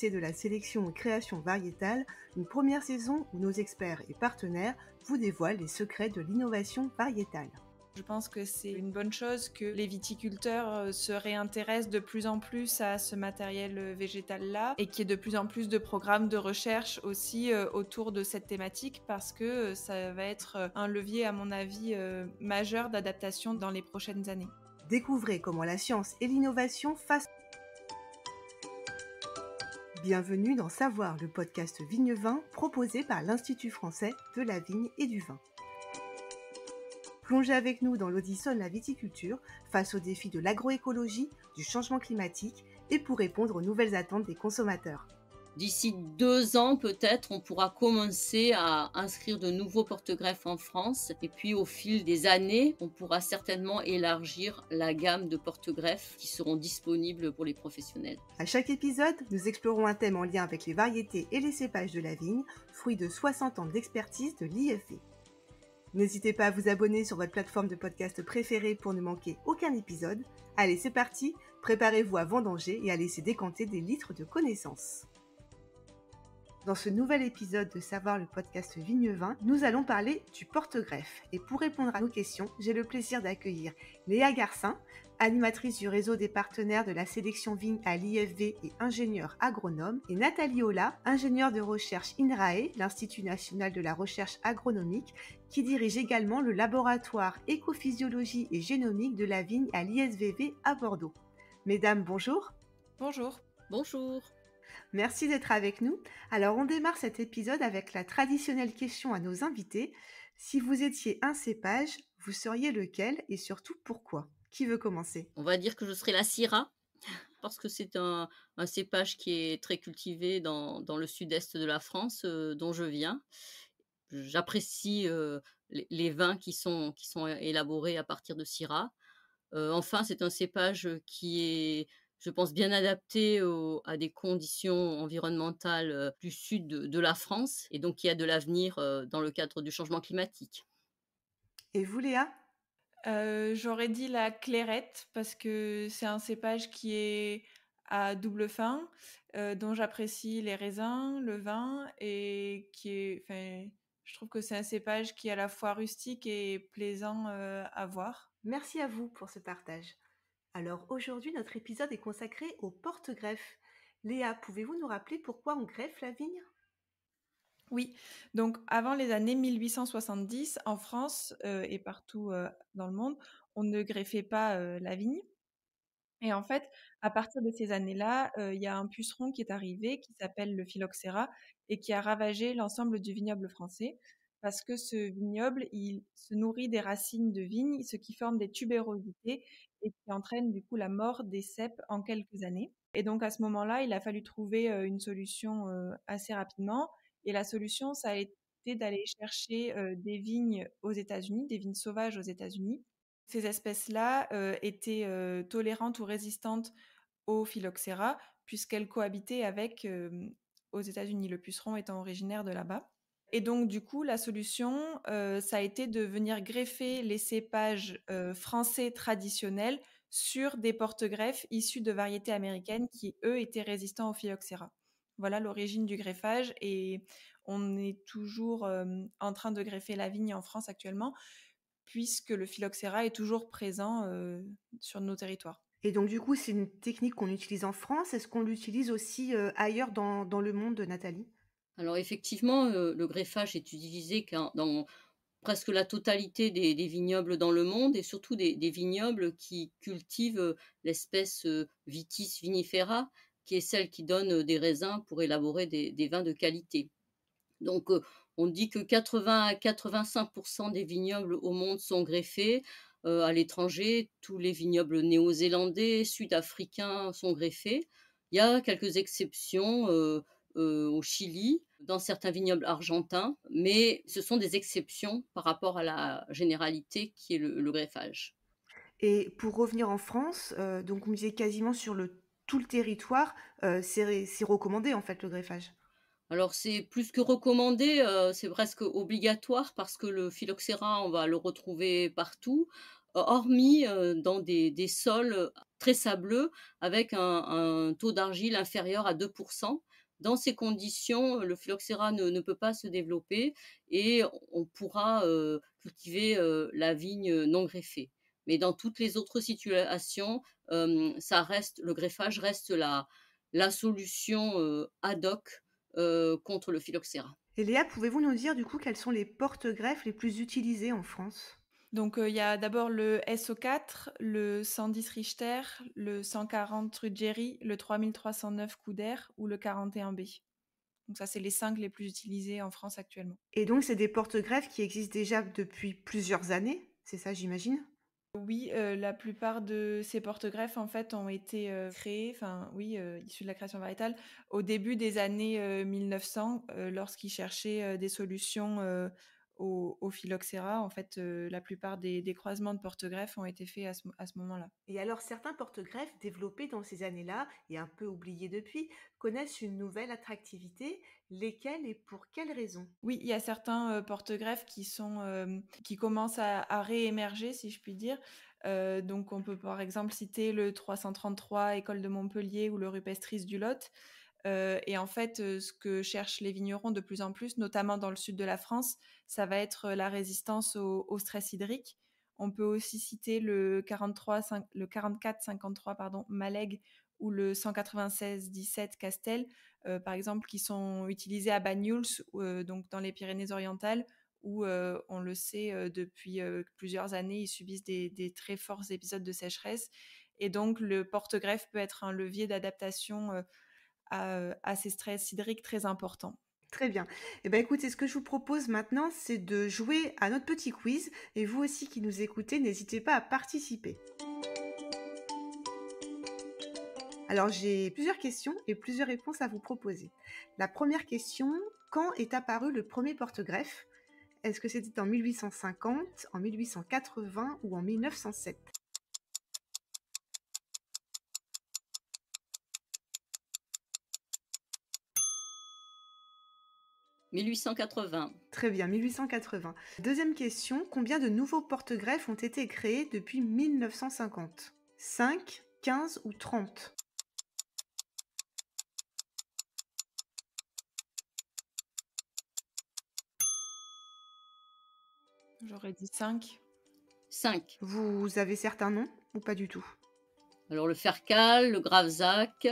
C'est de la sélection et création variétale, une première saison où nos experts et partenaires vous dévoilent les secrets de l'innovation variétale. Je pense que c'est une bonne chose que les viticulteurs se réintéressent de plus en plus à ce matériel végétal-là et qu'il y ait de plus en plus de programmes de recherche aussi autour de cette thématique parce que ça va être un levier, à mon avis, majeur d'adaptation dans les prochaines années. Découvrez comment la science et l'innovation fassent. Bienvenue dans Savoir, le podcast Vigne-Vin proposé par l'Institut français de la vigne et du vin. Plongez avec nous dans l'Odyssée de la viticulture face aux défis de l'agroécologie, du changement climatique et pour répondre aux nouvelles attentes des consommateurs. D'ici 2 ans, peut-être, on pourra commencer à inscrire de nouveaux porte-greffes en France. Et puis, au fil des années, on pourra certainement élargir la gamme de porte-greffes qui seront disponibles pour les professionnels. À chaque épisode, nous explorons un thème en lien avec les variétés et les cépages de la vigne, fruit de 60 ans d'expertise de l'IFV. N'hésitez pas à vous abonner sur votre plateforme de podcast préférée pour ne manquer aucun épisode. Allez, c'est parti, préparez-vous à vendanger et à laisser décanter des litres de connaissances. Dans ce nouvel épisode de Savoir, le podcast Vigne-Vin, nous allons parler du porte-greffe. Et pour répondre à nos questions, j'ai le plaisir d'accueillir Léa Garcin, animatrice du réseau des partenaires de la sélection vigne à l'IFV et ingénieure agronome, et Nathalie Ola, ingénieure de recherche INRAE, l'Institut national de la recherche agronomique, qui dirige également le laboratoire écophysiologie et génomique de la vigne à l'ISVV à Bordeaux. Mesdames, bonjour. Bonjour. Bonjour. Merci d'être avec nous. Alors, on démarre cet épisode avec la traditionnelle question à nos invités. Si vous étiez un cépage, vous seriez lequel et surtout pourquoi ? Qui veut commencer ? On va dire que je serai la Syrah, parce que c'est un cépage qui est très cultivé dans le sud-est de la France, dont je viens. J'apprécie les vins qui sont élaborés à partir de Syrah. Enfin, c'est un cépage qui est, je pense, bien adapté à des conditions environnementales du sud de la France et donc qui a de l'avenir dans le cadre du changement climatique. Et vous, Léa ? J'aurais dit la clairette parce que c'est un cépage qui est à double fin, dont j'apprécie les raisins, le vin et je trouve que c'est un cépage qui est à la fois rustique et plaisant à voir. Merci à vous pour ce partage. Alors aujourd'hui, notre épisode est consacré au porte-greffe. Léa, pouvez-vous nous rappeler pourquoi on greffe la vigne ? Oui, donc avant les années 1870, en France et partout dans le monde, on ne greffait pas la vigne. Et en fait, à partir de ces années-là, il y a un puceron qui est arrivé qui s'appelle le phylloxéra et qui a ravagé l'ensemble du vignoble français parce que ce vignoble, il se nourrit des racines de vigne, ce qui forme des tubérosités et qui entraîne du coup la mort des cèpes en quelques années. Et donc à ce moment-là, il a fallu trouver une solution assez rapidement. Et la solution, ça a été d'aller chercher des vignes aux États-Unis, des vignes sauvages aux États-Unis. Ces espèces-là étaient tolérantes ou résistantes au phylloxéra puisqu'elles cohabitaient avec aux États-Unis, le puceron étant originaire de là-bas. Et donc du coup, la solution, ça a été de venir greffer les cépages français traditionnels sur des porte-greffes issus de variétés américaines qui, eux, étaient résistants au phylloxéra. Voilà l'origine du greffage et on est toujours en train de greffer la vigne en France actuellement puisque le phylloxéra est toujours présent sur nos territoires. Et donc du coup, c'est une technique qu'on utilise en France. Est-ce qu'on l'utilise aussi ailleurs dans le monde, Nathalie ? Alors effectivement, le greffage est utilisé dans presque la totalité des vignobles dans le monde et surtout des vignobles qui cultivent l'espèce Vitis vinifera, qui est celle qui donne des raisins pour élaborer des vins de qualité. Donc, on dit que 80 à 85% des vignobles au monde sont greffés. À l'étranger, tous les vignobles néo-zélandais, sud-africains sont greffés. Il y a quelques exceptions au Chili, dans certains vignobles argentins, mais ce sont des exceptions par rapport à la généralité qui est le greffage. Et pour revenir en France, donc on disait quasiment sur tout le territoire, c'est recommandé en fait le greffage. Alors c'est plus que recommandé, c'est presque obligatoire parce que le phylloxéra, on va le retrouver partout, hormis, dans des sols très sableux avec un taux d'argile inférieur à 2. Dans ces conditions, le phylloxéra ne peut pas se développer et on pourra, cultiver, la vigne non greffée. Mais dans toutes les autres situations, ça reste le greffage reste la solution, ad hoc, contre le phylloxéra. Et Léa, pouvez-vous nous dire du coup quels sont les porte-greffes les plus utilisés en France? Donc, il y a d'abord le SO4, le 110 Richter, le 140 Ruggieri, le 3309 Couder ou le 41B. Donc ça, c'est les 5 les plus utilisés en France actuellement. Et donc, c'est des porte-greffes qui existent déjà depuis plusieurs années, c'est ça, j'imagine? Oui, la plupart de ces porte-greffes, en fait, ont été, créés, enfin, oui, issus de la création variétale, au début des années, 1900, lorsqu'ils cherchaient, des solutions, au phylloxéra. En fait, la plupart des croisements de porte-greffes ont été faits à ce moment-là. Et alors, certains porte-greffes développés dans ces années-là, et un peu oubliés depuis, connaissent une nouvelle attractivité. Lesquels et pour quelles raisons? Oui, il y a certains, porte-greffes qui commencent à réémerger, si je puis dire. Donc on peut, par exemple, citer le 333 École de Montpellier ou le Rupestris du Lot. Et en fait, ce que cherchent les vignerons de plus en plus, notamment dans le sud de la France, ça va être la résistance au stress hydrique. On peut aussi citer le 44-53 pardon, Malègue ou le 196-17 Castel, par exemple, qui sont utilisés à Banyuls, donc dans les Pyrénées-Orientales, où on le sait depuis plusieurs années, ils subissent des très forts épisodes de sécheresse. Et donc, le porte-greffe peut être un levier d'adaptation à ces stress hydriques très importants. Très bien. Eh bien, écoutez, ce que je vous propose maintenant, c'est de jouer à notre petit quiz. Et vous aussi qui nous écoutez, n'hésitez pas à participer. Alors, j'ai plusieurs questions et plusieurs réponses à vous proposer. La première question, quand est apparu le premier porte-greffe? Est-ce que c'était en 1850, en 1880 ou en 1907? 1880. Très bien, 1880. Deuxième question, combien de nouveaux porte-greffes ont été créés depuis 1950? 5, 15 ou 30? J'aurais dit 5. 5. Vous avez certains noms ou pas du tout? Alors le Fercal, le Gravezac,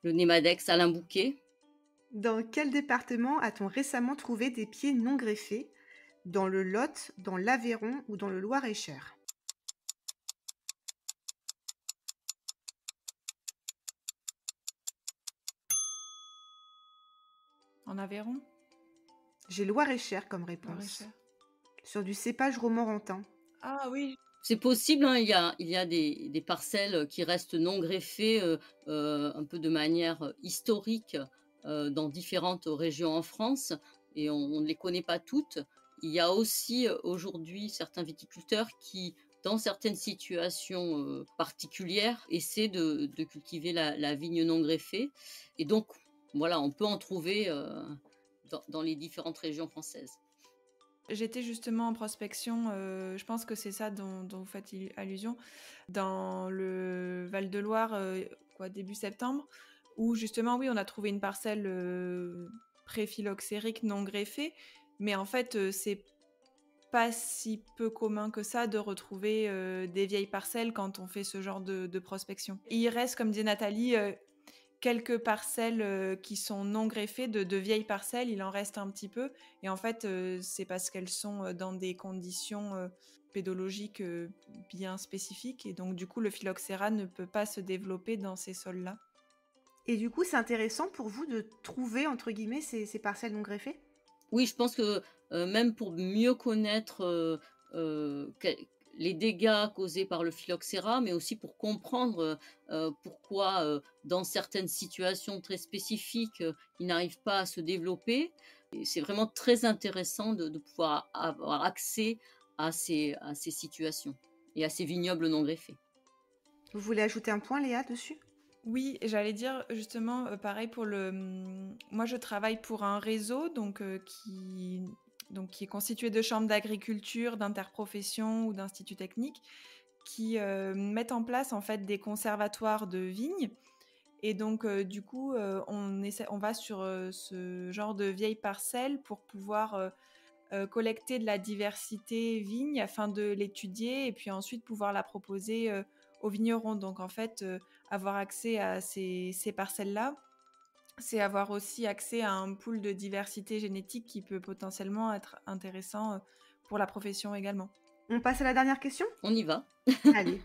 le Nemadex Alain Bouquet. Dans quel département a-t-on récemment trouvé des pieds non greffés? Dans le Lot, dans l'Aveyron ou dans le Loir-et-Cher? En Aveyron? J'ai Loir-et-Cher comme réponse. Loir-et-Cher. Sur du cépage romorantin. Ah oui, C'est possible, hein, il y a des parcelles qui restent non greffées, un peu de manière historique, dans différentes régions en France et on ne les connaît pas toutes. Il y a aussi, aujourd'hui certains viticulteurs qui, dans certaines situations, particulières, essaient de cultiver la vigne non greffée et donc voilà, on peut en trouver, dans les différentes régions françaises. j'étais justement en prospection, je pense que c'est ça dont vous faites allusion, dans le Val-de-Loire, quoi, début septembre, où justement, oui, on a trouvé une parcelle pré-phylloxérique non greffée, mais en fait, c'est pas si peu commun que ça de retrouver des vieilles parcelles quand on fait ce genre de prospection. Et il reste, comme disait Nathalie, quelques parcelles qui sont non greffées, de vieilles parcelles, il en reste un petit peu. Et en fait, c'est parce qu'elles sont dans des conditions pédologiques bien spécifiques. Et donc, du coup, le phylloxéra ne peut pas se développer dans ces sols-là. Et du coup, c'est intéressant pour vous de trouver, entre guillemets, ces parcelles non greffées? Oui, je pense que, même pour mieux connaître, quel les dégâts causés par le phylloxéra, mais aussi pour comprendre, pourquoi, dans certaines situations très spécifiques, il n'arrive pas à se développer. Et c'est vraiment très intéressant de pouvoir avoir accès à ces situations et à ces vignobles non greffés. Vous voulez ajouter un point, Léa, dessus? Oui, j'allais dire justement, pareil pour moi je travaille pour un réseau donc qui est constitué de chambres d'agriculture, d'interprofessions ou d'instituts techniques qui mettent en place en fait des conservatoires de vignes. Et donc, du coup, on va sur ce genre de vieilles parcelles pour pouvoir collecter de la diversité vigne afin de l'étudier et puis ensuite pouvoir la proposer aux vignerons. Donc, en fait, avoir accès à ces parcelles-là, c'est avoir aussi accès à un pool de diversité génétique qui peut potentiellement être intéressant pour la profession également. On passe à la dernière question? On y va. Allez.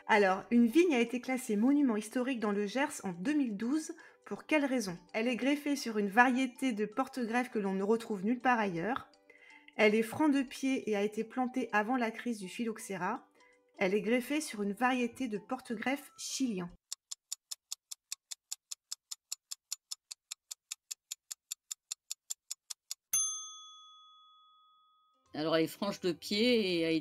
Alors, une vigne a été classée monument historique dans le Gers en 2012. Pour quelle raison? Elle est greffée sur une variété de porte-greffes que l'on ne retrouve nulle part ailleurs. Elle est franc de pied et a été plantée avant la crise du phylloxéra. Elle est greffée sur une variété de porte-greffes chilien. Alors, elle est franche de pied et a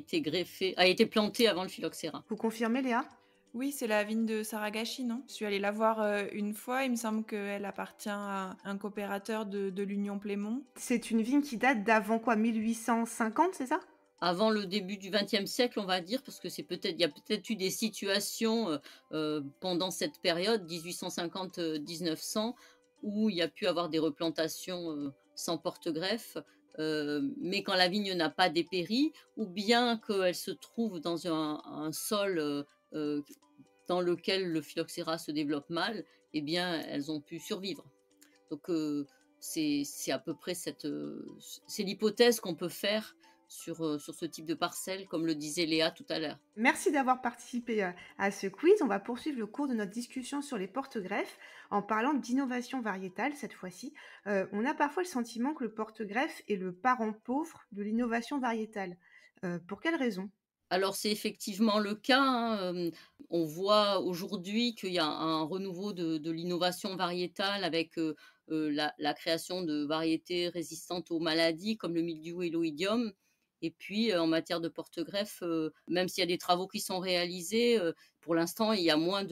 été plantée avant le phylloxéra. Vous confirmez, Léa? Oui, c'est la vigne de Saragashi, non? Je suis allée la voir une fois. Il me semble qu'elle appartient à un coopérateur de l'Union Plémont. C'est une vigne qui date d'avant quoi? 1850, c'est ça? Avant le début du XXe siècle, on va dire, parce que il y a peut-être eu des situations pendant cette période, 1850-1900, où il y a pu avoir des replantations sans porte-greffe, mais quand la vigne n'a pas dépéri, ou bien qu'elle se trouve dans un sol euh, dans lequel le phylloxéra se développe mal, eh bien, elles ont pu survivre. Donc, c'est à peu près c'est l'hypothèse qu'on peut faire sur ce type de parcelle, comme le disait Léa tout à l'heure. Merci d'avoir participé à ce quiz. On va poursuivre le cours de notre discussion sur les porte-greffes en parlant d'innovation variétale cette fois-ci. On a parfois le sentiment que le porte-greffe est le parent pauvre de l'innovation variétale. Pour quelle raison? Alors c'est effectivement le cas, hein, on voit aujourd'hui qu'il y a un renouveau de l'innovation variétale avec, la création de variétés résistantes aux maladies comme le mildiou et l'oïdium et puis, en matière de porte-greffe, même s'il y a des travaux qui sont réalisés, pour l'instant, il y a moins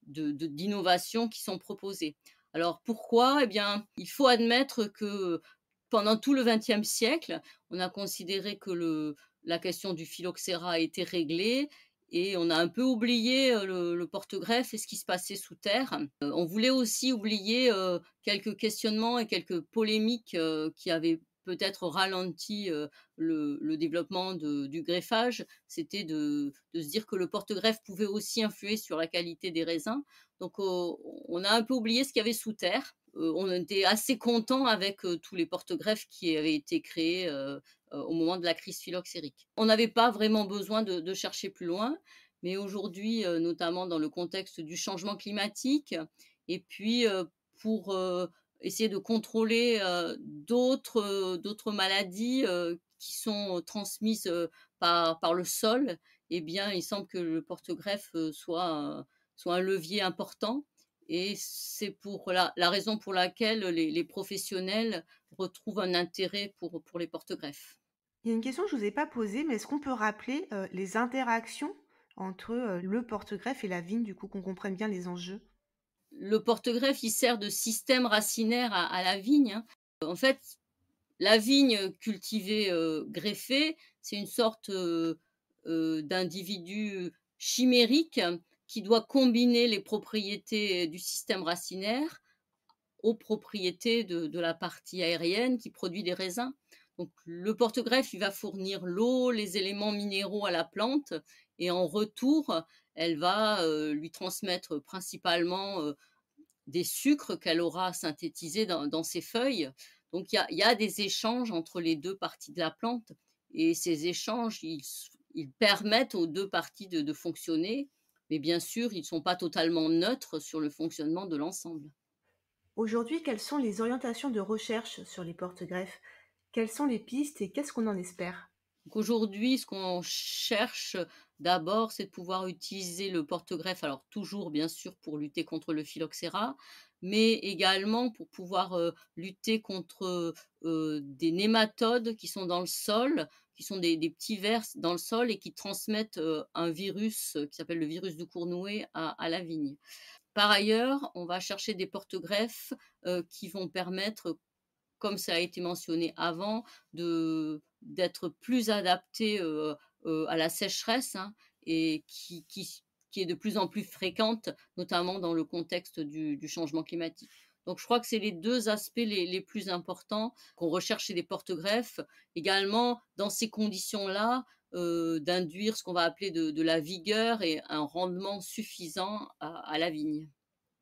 d'innovations qui sont proposées. Alors pourquoi? Eh bien, il faut admettre que pendant tout le XXe siècle, on a considéré que la question du phylloxéra a été réglée et on a un peu oublié le porte-greffe et ce qui se passait sous terre. On voulait aussi oublier quelques questionnements et quelques polémiques qui avaient peut-être ralenti le développement du greffage. C'était de se dire que le porte-greffe pouvait aussi influer sur la qualité des raisins. Donc on a un peu oublié ce qu'il y avait sous terre. On était assez content avec tous les porte-greffes qui avaient été créés au moment de la crise phylloxérique. On n'avait pas vraiment besoin de chercher plus loin, mais aujourd'hui, notamment dans le contexte du changement climatique et puis pour essayer de contrôler d'autres maladies qui sont transmises par le sol, eh bien, il semble que le porte-greffe soit un levier important. Et c'est pour la raison pour laquelle les professionnels retrouvent un intérêt pour les porte-greffes. Il y a une question que je ne vous ai pas posée, mais est-ce qu'on peut rappeler les interactions entre le porte-greffe et la vigne, du coup, qu'on comprenne bien les enjeux? Le porte-greffe, il sert de système racinaire à la vigne, hein. En fait, la vigne cultivée, greffée, c'est une sorte, d'individu chimérique qui doit combiner les propriétés du système racinaire aux propriétés de la partie aérienne qui produit des raisins. Donc le porte-greffe, il va fournir l'eau, les éléments minéraux à la plante et en retour, elle va, lui transmettre principalement, des sucres qu'elle aura synthétisés dans ses feuilles. Donc il y a des échanges entre les 2 parties de la plante et ces échanges, ils permettent aux 2 parties de fonctionner, mais bien sûr, ils ne sont pas totalement neutres sur le fonctionnement de l'ensemble. Aujourd'hui, quelles sont les orientations de recherche sur les porte-greffes? Quelles sont les pistes et qu'est-ce qu'on en espère? Donc aujourd'hui, ce qu'on cherche d'abord, c'est de pouvoir utiliser le porte-greffe, alors toujours bien sûr pour lutter contre le phylloxéra, mais également pour pouvoir lutter contre des nématodes qui sont dans le sol, qui sont des petits vers dans le sol et qui transmettent un virus qui s'appelle le virus du Cournouet à la vigne. Par ailleurs, on va chercher des porte-greffes qui vont permettre, comme ça a été mentionné avant, d'être plus adapté à la sécheresse, hein, et qui est de plus en plus fréquente, notamment dans le contexte du changement climatique. Donc je crois que c'est les 2 aspects les plus importants qu'on recherche chez les porte-greffes. Également, dans ces conditions-là, d'induire ce qu'on va appeler de la vigueur et un rendement suffisant à la vigne.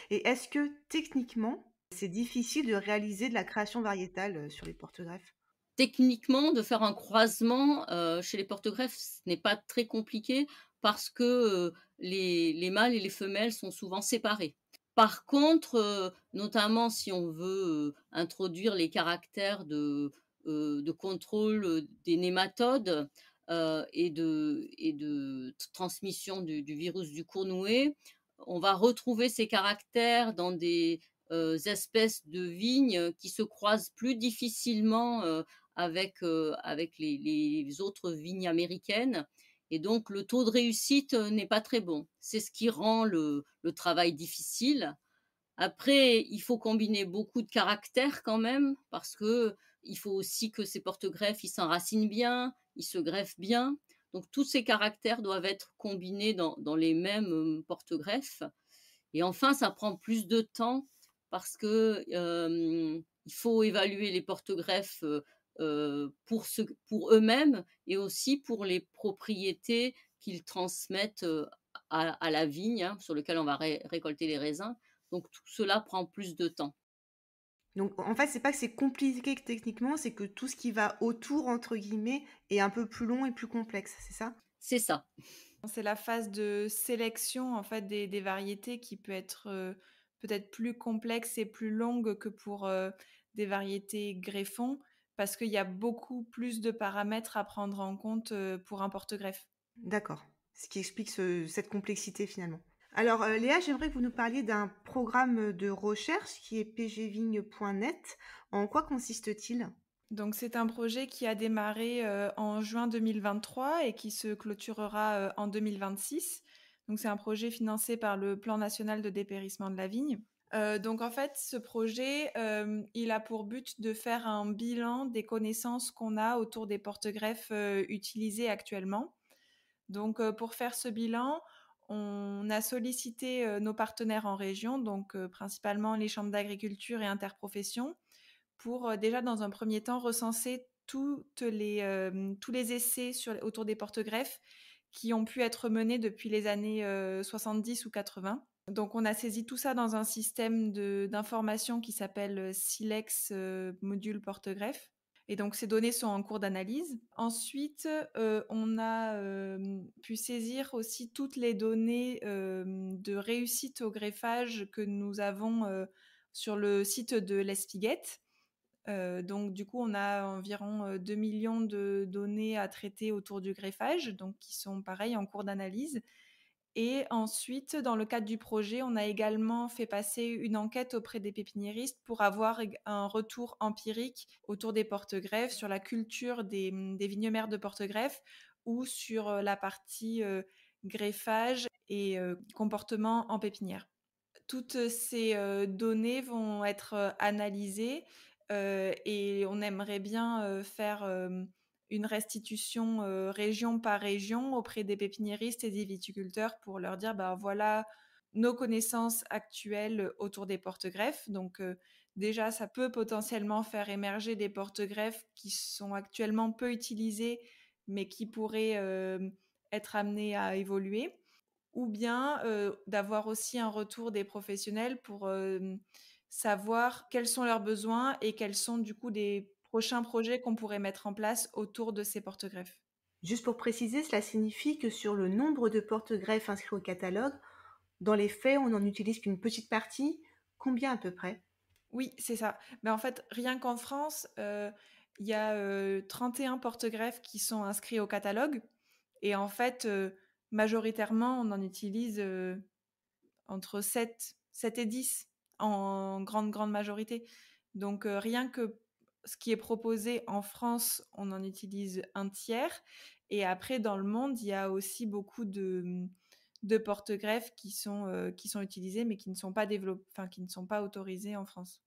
Et est-ce que techniquement, c'est difficile de réaliser de la création variétale, sur les porte-greffes? Techniquement, de faire un croisement, chez les porte-greffes, ce n'est pas très compliqué parce que, les mâles et les femelles sont souvent séparés. Par contre, notamment si on veut, introduire les caractères de contrôle, des nématodes, et de transmission du virus du cournouet, on va retrouver ces caractères dans des, espèces de vignes qui se croisent plus difficilement, avec les autres vignes américaines, et donc le taux de réussite, n'est pas très bon. C'est ce qui rend le travail difficile. Après, il faut combiner beaucoup de caractères quand même, parce que il faut aussi que ces porte-greffes, ils s'enracinent bien, ils se greffent bien. Donc tous ces caractères doivent être combinés dans les mêmes, porte-greffes. Et enfin, ça prend plus de temps parce que, il faut évaluer les porte-greffes, pour eux-mêmes et aussi pour les propriétés qu'ils transmettent, à la vigne, hein, sur lequel on va récolter les raisins. Donc tout cela prend plus de temps. Donc en fait, c'est pas que c'est compliqué techniquement, c'est que tout ce qui va «autour» entre guillemets est un peu plus long et plus complexe, c'est ça? C'est ça. C'est la phase de sélection en fait des variétés qui peut être, peut-être plus complexe et plus longue que pour, des variétés greffons, parce qu'il y a beaucoup plus de paramètres à prendre en compte, pour un porte-greffe. D'accord, ce qui explique cette complexité finalement. Alors, Léa, j'aimerais que vous nous parliez d'un programme de recherche qui est pgvigne.net. En quoi consiste-t-il? Donc c'est un projet qui a démarré, en juin 2023 et qui se clôturera, en 2026. Donc c'est un projet financé par le Plan national de dépérissement de la vigne. Donc en fait, ce projet, il a pour but de faire un bilan des connaissances qu'on a autour des porte-greffes, utilisés actuellement. Donc, pour faire ce bilan, on a sollicité, nos partenaires en région, donc, principalement les chambres d'agriculture et interprofessions, pour, déjà dans un premier temps recenser tous les essais autour des porte-greffes qui ont pu être menés depuis les années, 70 ou 80. Donc on a saisi tout ça dans un système d'information qui s'appelle, Silex, module porte-greffe, et donc ces données sont en cours d'analyse. Ensuite, on a, pu saisir aussi toutes les données, de réussite au greffage que nous avons, sur le site de l'Espiguette. Donc du coup, on a environ, 2 millions de données à traiter autour du greffage, donc qui sont pareil en cours d'analyse. Et ensuite, dans le cadre du projet, on a également fait passer une enquête auprès des pépiniéristes pour avoir un retour empirique autour des porte-greffes, sur la culture des vignes mères de porte-greffes ou sur la partie greffage et comportement en pépinière. Toutes ces données vont être analysées, et on aimerait bien faire une restitution région par région auprès des pépiniéristes et des viticulteurs pour leur dire bah, voilà nos connaissances actuelles autour des porte-greffes. Donc, déjà, ça peut potentiellement faire émerger des porte-greffes qui sont actuellement peu utilisés, mais qui pourraient être amenés à évoluer, ou bien, d'avoir aussi un retour des professionnels pour, savoir quels sont leurs besoins et quels sont du coup des prochains projets qu'on pourrait mettre en place autour de ces porte-greffes. Juste pour préciser, cela signifie que sur le nombre de porte-greffes inscrits au catalogue, dans les faits, on n'en utilise qu'une petite partie. Combien à peu près? Oui, c'est ça. Mais en fait, rien qu'en France, il y a, 31 porte-greffes qui sont inscrits au catalogue, et en fait, majoritairement, on en utilise, entre 7 et 10 en grande, grande majorité. Donc, rien que ce qui est proposé en France, on en utilise un tiers. Et après, dans le monde, il y a aussi beaucoup de porte-greffes qui sont utilisés, mais qui ne sont pas qui ne sont pas autorisés en France.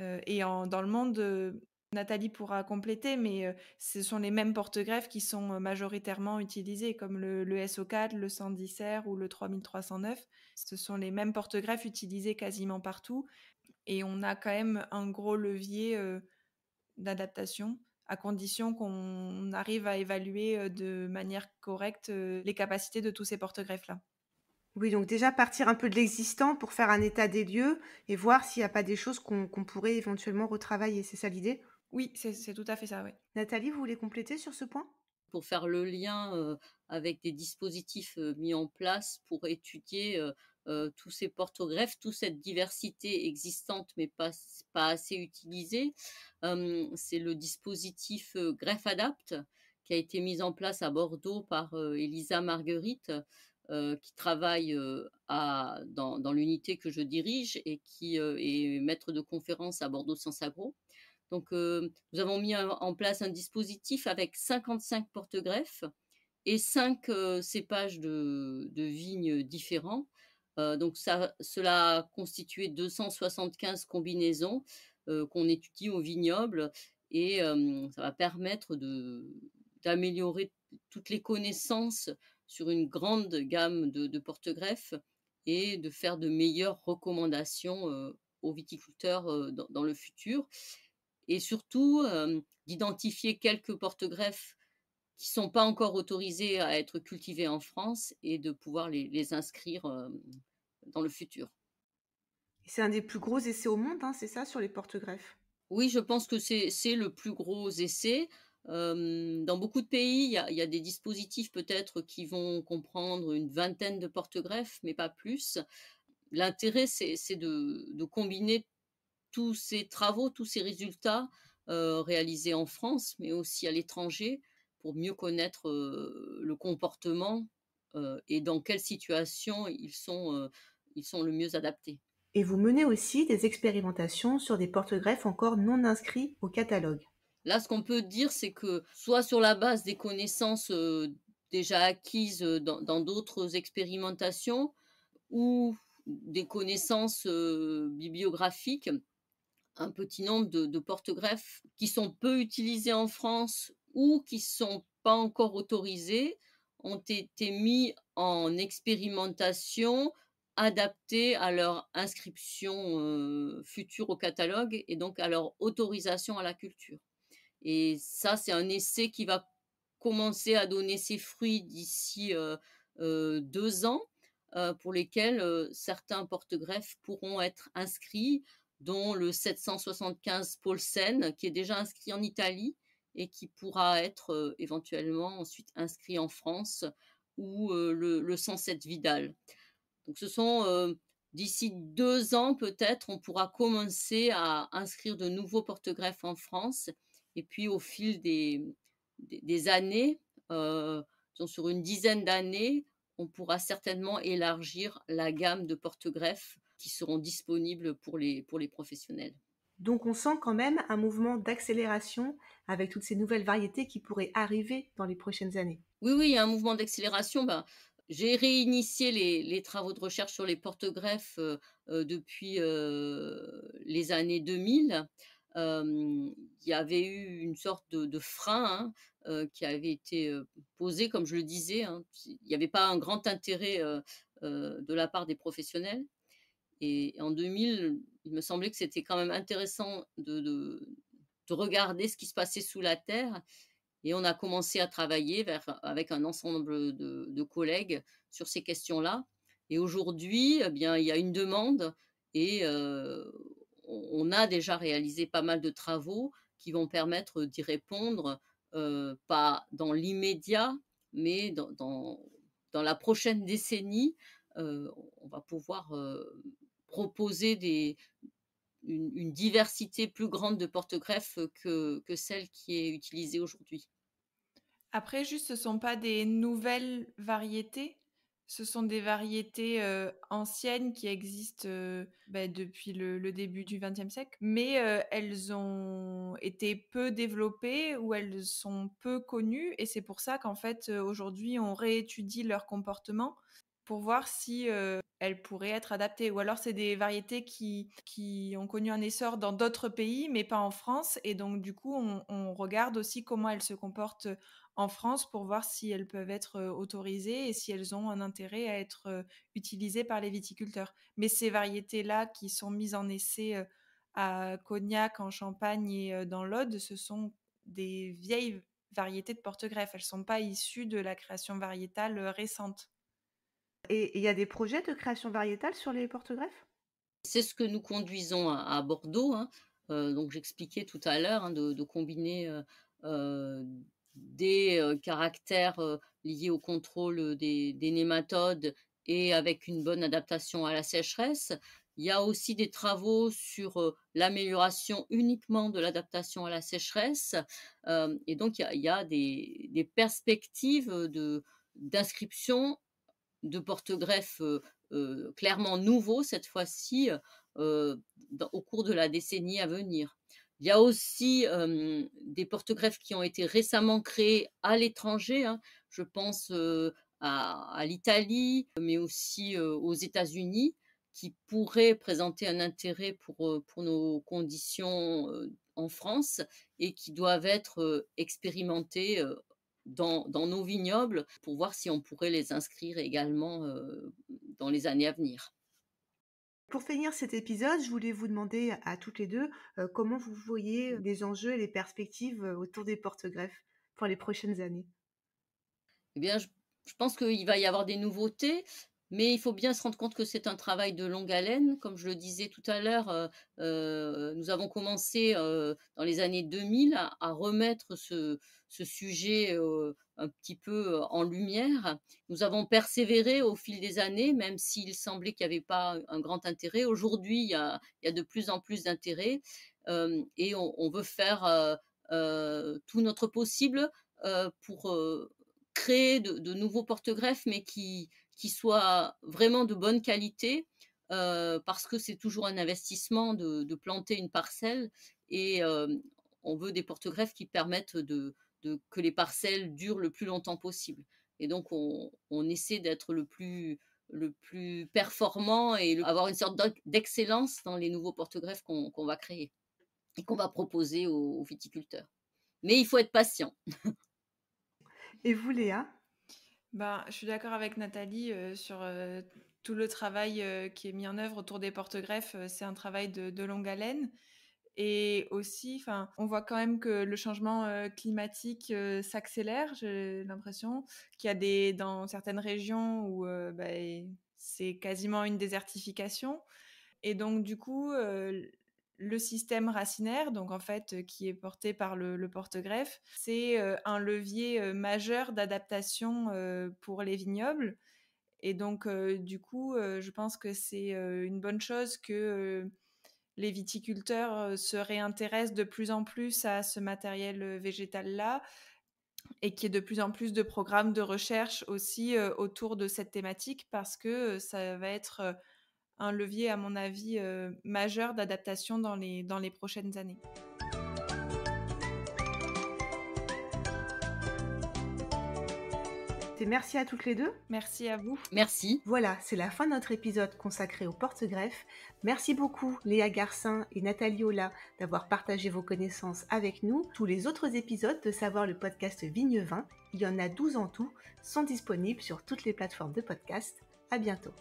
Et dans le monde, Nathalie pourra compléter, mais ce sont les mêmes porte-greffes qui sont majoritairement utilisés, comme le SO4, le 110 R ou le 3309. Ce sont les mêmes porte-greffes utilisés quasiment partout. Et on a quand même un gros levier d'adaptation, à condition qu'on arrive à évaluer de manière correcte les capacités de tous ces porte-greffes-là. Oui, donc déjà partir un peu de l'existant pour faire un état des lieux et voir s'il n'y a pas des choses qu'on pourrait éventuellement retravailler. C'est ça l'idée? Oui, c'est tout à fait ça, oui. Nathalie, vous voulez compléter sur ce point? Pour faire le lien, avec des dispositifs, mis en place pour étudier, tous ces porte-greffes, toute cette diversité existante mais pas assez utilisée. C'est le dispositif, GreffAdapt qui a été mis en place à Bordeaux par, Elisa Marguerite, qui travaille, dans l'unité que je dirige et qui, est maître de conférences à Bordeaux Sciences Agro. Donc, nous avons mis en place un dispositif avec 55 porte-greffes et 5 cépages de vignes différents. Donc cela a constitué 275 combinaisons, qu'on étudie au vignoble et ça va permettre d'améliorer toutes les connaissances sur une grande gamme de porte-greffes et de faire de meilleures recommandations, aux viticulteurs, dans le futur et surtout, d'identifier quelques porte-greffes qui sont pas encore autorisés à être cultivés en France et de pouvoir les inscrire, dans le futur. C'est un des plus gros essais au monde, hein, c'est ça, sur les porte-greffes? Oui, je pense que c'est le plus gros essai. Dans beaucoup de pays, il y a des dispositifs peut-être qui vont comprendre une vingtaine de porte-greffes, mais pas plus. L'intérêt, c'est de combiner tous ces travaux, tous ces résultats, réalisés en France, mais aussi à l'étranger, pour mieux connaître, le comportement, et dans quelle situation ils sont le mieux adaptés. Et vous menez aussi des expérimentations sur des porte-greffes encore non inscrits au catalogue. Là, ce qu'on peut dire, c'est que soit sur la base des connaissances, déjà acquises, dans d'autres expérimentations ou des connaissances, bibliographiques, un petit nombre de porte-greffes qui sont peu utilisés en France ou qui sont pas encore autorisés, ont été mis en expérimentation, adaptés à leur inscription, future au catalogue et donc à leur autorisation à la culture. Et ça, c'est un essai qui va commencer à donner ses fruits d'ici, 2 ans, pour lesquels, certains porte-greffes pourront être inscrits, dont le 775 Paulsen, qui est déjà inscrit en Italie et qui pourra être, éventuellement ensuite inscrit en France ou, le 107 Vidal. Donc ce sont, d'ici 2 ans peut-être, on pourra commencer à inscrire de nouveaux porte-greffes en France et puis au fil des années, disons sur une dizaine d'années, on pourra certainement élargir la gamme de porte-greffes qui seront disponibles pour les professionnels. Donc on sent quand même un mouvement d'accélération avec toutes ces nouvelles variétés qui pourraient arriver dans les prochaines années. Oui, oui, il y a un mouvement d'accélération. Ben, j'ai réinitié les travaux de recherche sur les porte-greffes, depuis, les années 2000. Il y avait eu une sorte de frein, hein, qui avait été, posé comme je le disais, hein. Il n'y avait pas un grand intérêt, de la part des professionnels et en 2000, il me semblait que c'était quand même intéressant de regarder ce qui se passait sous la terre et on a commencé à travailler avec un ensemble de collègues sur ces questions-là. Et aujourd'hui, eh bien, il y a une demande et on a déjà réalisé pas mal de travaux qui vont permettre d'y répondre, pas dans l'immédiat, mais dans la prochaine décennie, on va pouvoir, proposer une diversité plus grande de porte-greffes que celle qui est utilisée aujourd'hui. Après, juste, ce sont pas des nouvelles variétés, ce sont des variétés anciennes qui existent depuis le début du XXe siècle, mais elles ont été peu développées ou elles sont peu connues, et c'est pour ça qu'en fait, aujourd'hui, on réétudie leur comportement pour voir si elles pourraient être adaptées. Ou alors c'est des variétés qui ont connu un essor dans d'autres pays, mais pas en France. Et donc du coup, on regarde aussi comment elles se comportent en France pour voir si elles peuvent être autorisées et si elles ont un intérêt à être utilisées par les viticulteurs. Mais ces variétés-là qui sont mises en essai à Cognac, en Champagne et dans l'Aude, ce sont des vieilles variétés de porte-greffe. Elles ne sont pas issues de la création variétale récente. Et il y a des projets de création variétale sur les porte-greffes? C'est ce que nous conduisons à Bordeaux, hein. Donc j'expliquais tout à l'heure, hein, de combiner, heu, des, caractères, liés au contrôle, des nématodes et avec une bonne adaptation à la sécheresse. Il y a aussi des travaux sur, l'amélioration uniquement de l'adaptation à la sécheresse, et donc il y a des perspectives, d'inscription de porte-greffes, clairement nouveaux cette fois-ci, au cours de la décennie à venir. Il y a aussi, des porte-greffes qui ont été récemment créés à l'étranger, hein. Je pense, à l'Italie, mais aussi, aux États-Unis, qui pourraient présenter un intérêt pour nos conditions, en France et qui doivent être, expérimentés, dans nos vignobles pour voir si on pourrait les inscrire également, dans les années à venir. Pour finir cet épisode, je voulais vous demander à toutes les 2 comment vous voyez les enjeux et les perspectives, autour des porte-greffes pour les prochaines années? Eh bien, je pense qu'il va y avoir des nouveautés, mais il faut bien se rendre compte que c'est un travail de longue haleine. Comme je le disais tout à l'heure, nous avons commencé, dans les années 2000 à remettre ce sujet, un petit peu, en lumière. Nous avons persévéré au fil des années, même s'il semblait qu'il n'y avait pas un grand intérêt. Aujourd'hui, il y a de plus en plus d'intérêt, et on veut faire, tout notre possible, pour, créer de nouveaux porte-greffes, mais qui soient vraiment de bonne qualité, parce que c'est toujours un investissement de planter une parcelle et on veut des porte-greffes qui permettent que les parcelles durent le plus longtemps possible et donc on essaie d'être le plus performant et avoir une sorte d'excellence dans les nouveaux porte-greffes qu'on va créer et qu'on va proposer aux viticulteurs. Mais il faut être patient. Et vous, Léa? Ben, je suis d'accord avec Nathalie sur tout le travail qui est mis en œuvre autour des porte-greffes. C'est un travail de longue haleine. Et aussi, enfin, on voit quand même que le changement climatique s'accélère. J'ai l'impression qu'il y a dans certaines régions où c'est quasiment une désertification. Et donc, du coup, le système racinaire, donc en fait, qui est porté par le porte-greffe, c'est un levier majeur d'adaptation pour les vignobles. Et donc, du coup, je pense que c'est une bonne chose que les viticulteurs se réintéressent de plus en plus à ce matériel végétal-là et qu'il y ait de plus en plus de programmes de recherche aussi autour de cette thématique parce que ça va être un levier, à mon avis, majeur d'adaptation dans les prochaines années. Et merci à toutes les 2. Merci à vous. Merci. Voilà, c'est la fin de notre épisode consacré au porte-greffe. Merci beaucoup Léa Garcin et Nathalie Ola d'avoir partagé vos connaissances avec nous. Tous les autres épisodes de Savoir le podcast Vigne Vin, il y en a 12 en tout, sont disponibles sur toutes les plateformes de podcast. À bientôt.